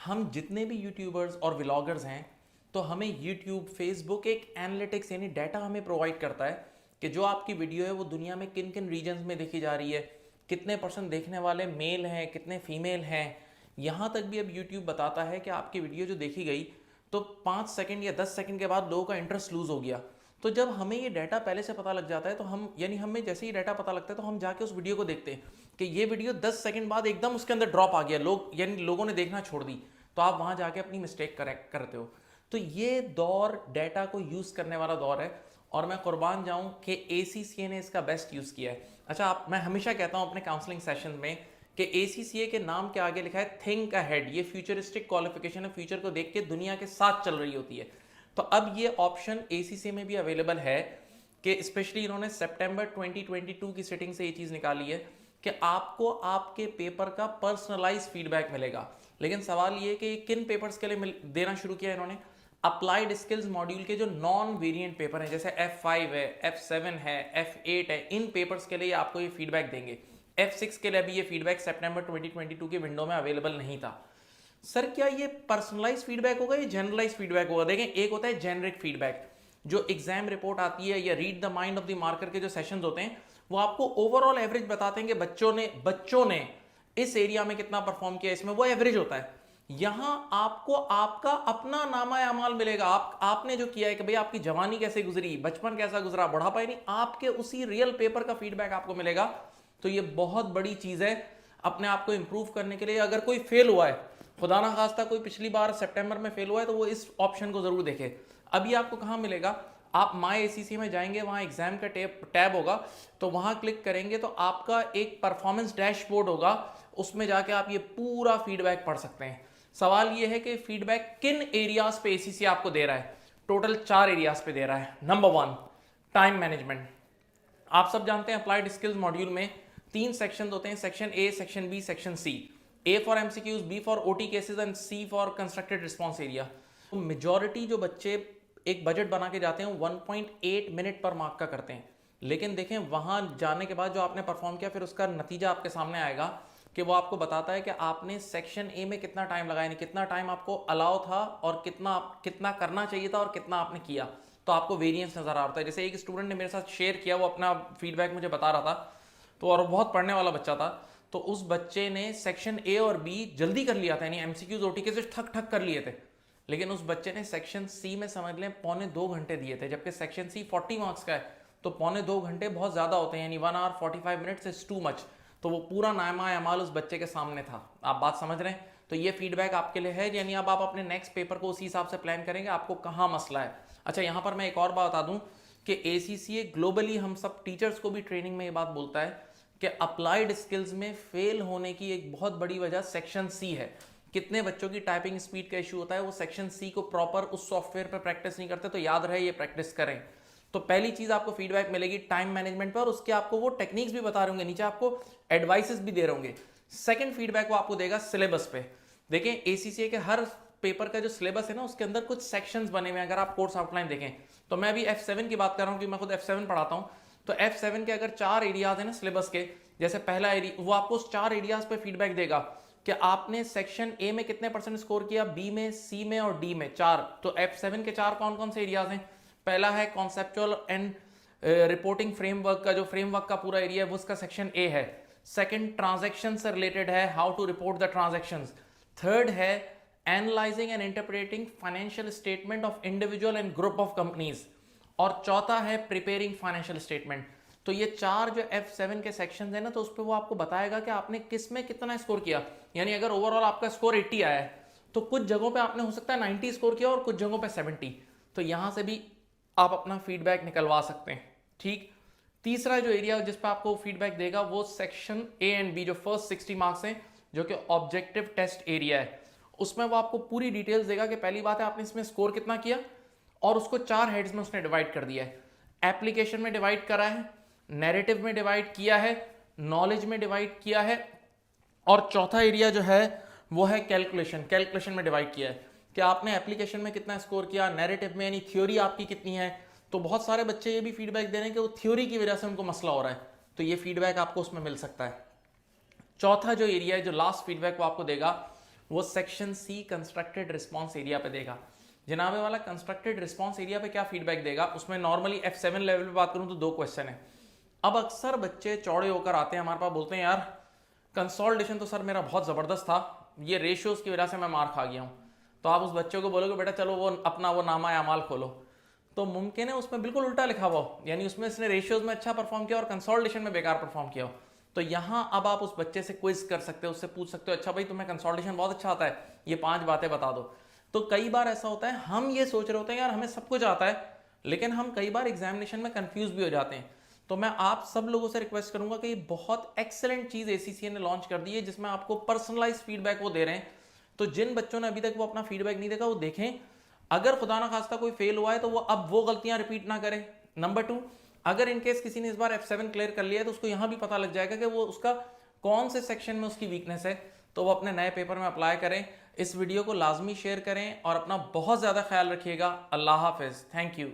हम जितने भी यूट्यूबर्स और व्लॉगर्स हैं, तो हमें यूट्यूब, फेसबुक एक एनालिटिक्स यानी डाटा हमें प्रोवाइड करता है कि जो आपकी वीडियो है वो दुनिया में किन किन रीजन्स में देखी जा रही है, कितने परसेंट देखने वाले मेल हैं, कितने फीमेल हैं। यहाँ तक भी अब यूट्यूब बताता है कि आपकी वीडियो जो देखी गई तो 5 सेकंड या 10 सेकंड के बाद लोगों का इंटरेस्ट लूज हो गया। तो जब हमें ये डाटा पहले से पता लग जाता है तो हम यानी हमें जैसे ही डाटा पता लगता है तो हम जाके उस वीडियो को देखते हैं कि ये वीडियो 10 सेकंड बाद एकदम उसके अंदर ड्रॉप आ गया, लोग यानी लोगों ने देखना छोड़ दी, तो आप वहां जाके अपनी मिस्टेक करेक्ट करते हो। तो ये दौर डाटा को यूज करने वाला दौर है और मैं कुर्बान जाऊं कि एसीसीए ने इसका बेस्ट यूज किया है। अच्छा, मैं हमेशा कहता हूं अपने काउंसलिंग सेशन में कि एसीसीए के नाम के आगे लिखा है थिंक अहेड। ये फ्यूचरिस्टिक क्वालिफिकेशन है, फ्यूचर को देख के दुनिया के साथ चल रही होती है। तो अब ये ऑप्शन एसीसीए में भी अवेलेबल है कि स्पेशली इन्होंने सितंबर 2022 की सेटिंग से ये चीज निकाली है कि आपको आपके पेपर का पर्सनलाइज फीडबैक मिलेगा। लेकिन सवाल ये कि किन पेपर्स के लिए देना शुरू किया इन्होंने? अप्लाइड स्किल्स मॉड्यूल के जो नॉन वेरिएंट पेपर हैं, जैसे F5 है, F7 है, F8 है, इन पेपर्स के लिए आपको ये फीडबैक देंगे। F6 के लिए अभी ये फीडबैक सितंबर 2022 के विंडो में अवेलेबल नहीं था। सर क्या ये पर्सनलाइज फीडबैक होगा या जनरलाइज फीडबैक होगा? देखें, एक होता है जेनरिक फीडबैक, जो एग्जाम रिपोर्ट आती है या read the mind of the marker के जो सेशंस होते हैं, वो आपको ओवरऑल एवरेज बताते हैं कि बच्चों ने इस एरिया में कितना परफॉर्म किया, इसमें वो एवरेज होता है। यहां आपको आपका अपना नामा अमाल मिलेगा, आपने जो किया है कि भाई आपकी जवानी कैसे गुजरी, बचपन कैसा गुजरा, बुढ़ापा, नहीं आपके उसी रियल पेपर का फीडबैक आपको मिलेगा। तो ये बहुत बड़ी चीज है अपने आप को इंप्रूव करने के लिए। अगर कोई फेल हुआ है, खुदा ना खास्ता कोई पिछली बार सितंबर में फेल हुआ है, तो वो इस ऑप्शन को जरूर देखे। अभी आपको कहां मिलेगा? आप माई एसीसी में जाएंगे, वहां एग्जाम का टैब होगा, तो वहां क्लिक करेंगे तो आपका एक परफॉर्मेंस डैशबोर्ड होगा, उसमें जाके आप ये पूरा फीडबैक पढ़ सकते हैं। सवाल ये है कि फीडबैक किन एरियाज पे एसीसी आपको दे रहा है? टोटल 4 एरियाज पे दे रहा है। Number 1, time management. आप सब जानते हैं अप्लाइड स्किल्स मॉड्यूल में 3 सेक्शन होते हैं, section A, section B, section C. A for MCQs, B for OT cases and C for constructed response area. तो मेजॉरिटी जो बच्चे एक बजट बना के जाते हैं 1.8 मिनट पर मार्क का करते हैं, लेकिन देखें वहां जाने के बाद जो आपने परफॉर्म किया, फिर उसका नतीजा आपके सामने आएगा कि वो आपको बताता है कि आपने सेक्शन ए में कितना टाइम लगाया, नहीं कितना टाइम आपको अलाउ था और कितना करना चाहिए था और कितना आपने किया, तो आपको वेरिएंस नजर आ रहा है। जैसे एक स्टूडेंट ने मेरे साथ शेयर किया, वो अपना फीडबैक मुझे बता रहा था, तो और बहुत पढ़ने वाला बच्चा था, तो उस बच्चे ने सेक्शन ए और बी जल्दी कर लिया था, यानी एमसीक्यूज ओटी के से ठक ठक कर लिए थे, लेकिन उस बच्चे ने सेक्शन सी में समझ लें 1.25 घंटे दिए थे, जबकि सेक्शन सी 40 मार्क्स का है, तो 1.25 घंटे बहुत ज्यादा होते हैं, यानी 1 hour 45 minutes is too much. तो वो पूरा नामा अमाल उस बच्चे के सामने था। आप बात समझ रहे हैं? तो ये फीडबैक आपके लिए है, यानी अब आप अपने नेक्स्ट पेपर को उसी हिसाब से प्लान करेंगे आपको कहाँ मसला है। अच्छा, यहाँ पर मैं एक और बात बता दूं कि एसीसीए ग्लोबली हम सब टीचर्स को भी ट्रेनिंग में ये बात बोलता है कि अप्लाइड स्किल्स में फेल होने की एक बहुत बड़ी वजह सेक्शन सी है। कितने बच्चों की टाइपिंग स्पीड का इशू होता है, वो सेक्शन सी को प्रॉपर उस सॉफ्टवेयर पर प्रैक्टिस नहीं करते। तो याद रहे, ये प्रैक्टिस करें। तो पहली चीज आपको फीडबैक मिलेगी टाइम मैनेजमेंट पर, और उसके आपको वो टेक्निक्स भी बता रहे होंगे, नीचे आपको एडवाइसेस भी दे रहे होंगे। सेकंड फीडबैक वो आपको देगा सिलेबस पे। देखें, एसीसीए के हर पेपर का जो सिलेबस है ना, उसके अंदर कुछ सेक्शंस बने हुए हैं। अगर आप कोर्स आउटलाइन देखें, तो मैं अभी F7 की बात कर रहा हूं, कि मैं खुद F7 पढ़ाता हूं, तो F7 के अगर 4 एरियाज है ना सिलेबस के, जैसे पहला एरिया, वो आपको उस 4 एरियाज पे फीडबैक देगा कि आपने सेक्शन ए में कितने परसेंट स्कोर किया, बी में, सी में और डी में 4। तो F7 के 4 कौन कौन से एरियाज हैं? पहला है कॉन्सेप्चुअल एंड रिपोर्टिंग फ्रेमवर्क का, जो फ्रेमवर्क का पूरा एरिया है वो उसका सेक्शन ए है। सेकंड ट्रांजैक्शन से रिलेटेड है, how to report the transactions. Third है analysing and interpreting financial statement of individual and group of companies. और चौथा है प्रिपेयरिंग फाइनेंशियल स्टेटमेंट। तो ये 4 जो F7 के सेक्शन है ना, तो उस पर वो आपको बताएगा कि आपने किस में कितना स्कोर किया। यानी अगर ओवरऑल आपका स्कोर 80 आया है, तो कुछ जगहों पे आपने हो सकता है 90 स्कोर किया और कुछ जगहों पे 70। तो यहां से भी आप अपना फीडबैक निकलवा सकते हैं। ठीक, तीसरा जो एरिया जिस पर आपको फीडबैक देगा वो सेक्शन ए एंड बी, जो फर्स्ट 60 मार्क्स हैं, जो कि ऑब्जेक्टिव टेस्ट एरिया है। उसमें वो आपको पूरी डिटेल्स देगा कि पहली बात है आपने इसमें स्कोर कितना किया, और उसको 4 हेड्स में उसने डिवाइड कर दिया है। एप्लीकेशन में डिवाइड करा है, नैरेटिव में डिवाइड किया है, नॉलेज में डिवाइड किया है, और चौथा एरिया जो है वो है कैलकुलेशन में डिवाइड किया है कि आपने एप्लीकेशन में कितना स्कोर किया, नैरेटिव में यानी थ्योरी आपकी कितनी है। तो बहुत सारे बच्चे ये भी फीडबैक दे रहे हैं कि वो थ्योरी की वजह से उनको मसला हो रहा है, तो ये फीडबैक आपको उसमें मिल सकता है। चौथा जो एरिया है, जो लास्ट फीडबैक वो आपको देगा, वो section C constructed response area पे देगा। जनाबे वाला कंस्ट्रक्टेड रिस्पॉन्स एरिया पे क्या फीडबैक देगा, उसमें नॉर्मली F7 लेवल पे बात करूं तो 2 क्वेश्चन है। अब अक्सर बच्चे चौड़े होकर आते हैं हमारे पास, बोलते हैं यार कंसोलिडेशन तो सर मेरा बहुत ज़बरदस्त था, ये रेशियोज की वजह से मैं मार खा गया हूँ। तो आप उस बच्चे को बोलोगे बेटा चलो वो अपना वो नामा अमाल खोलो, तो मुमकिन है उसमें बिल्कुल उल्टा लिखा हुआ हो, यानी उसमें इसने रेशियोज में अच्छा परफॉर्म किया और कंसोलिडेशन में बेकार परफॉर्म किया हो। तो यहाँ अब आप उस बच्चे से क्विज कर सकते हो, उससे पूछ सकते हो अच्छा भाई तुम्हें कंसोलिडेशन बहुत अच्छा आता है, ये 5 बातें बता दो। तो कई बार ऐसा होता है हम ये सोच रहे होते हैं यार हमें सब कुछ आता है, लेकिन हम कई बार एग्जामिनेशन में कंफ्यूज भी हो जाते हैं। तो मैं आप सब लोगों से रिक्वेस्ट करूंगा कि ये बहुत एक्सेलेंट चीज ACCA ने लॉन्च कर दी है, जिसमें आपको पर्सनलाइज फीडबैक वो दे रहे हैं। तो जिन बच्चों ने अभी तक वो अपना फीडबैक नहीं देखा वो देखें, अगर खुदा ना खास्ता कोई फेल हुआ है तो वो अब वो गलतियां रिपीट ना करे। नंबर 2, अगर इनकेस किसी ने इस बार F7 क्लियर कर लिया है तो उसको यहां भी पता लग जाएगा कि वो उसका कौन से सेक्शन में उसकी वीकनेस है, तो वो अपने नए पेपर में अप्लाई करें। इस वीडियो को लाजमी शेयर करें और अपना बहुत ज्यादा ख्याल रखिएगा। अल्लाह हाफिज, थैंक यू।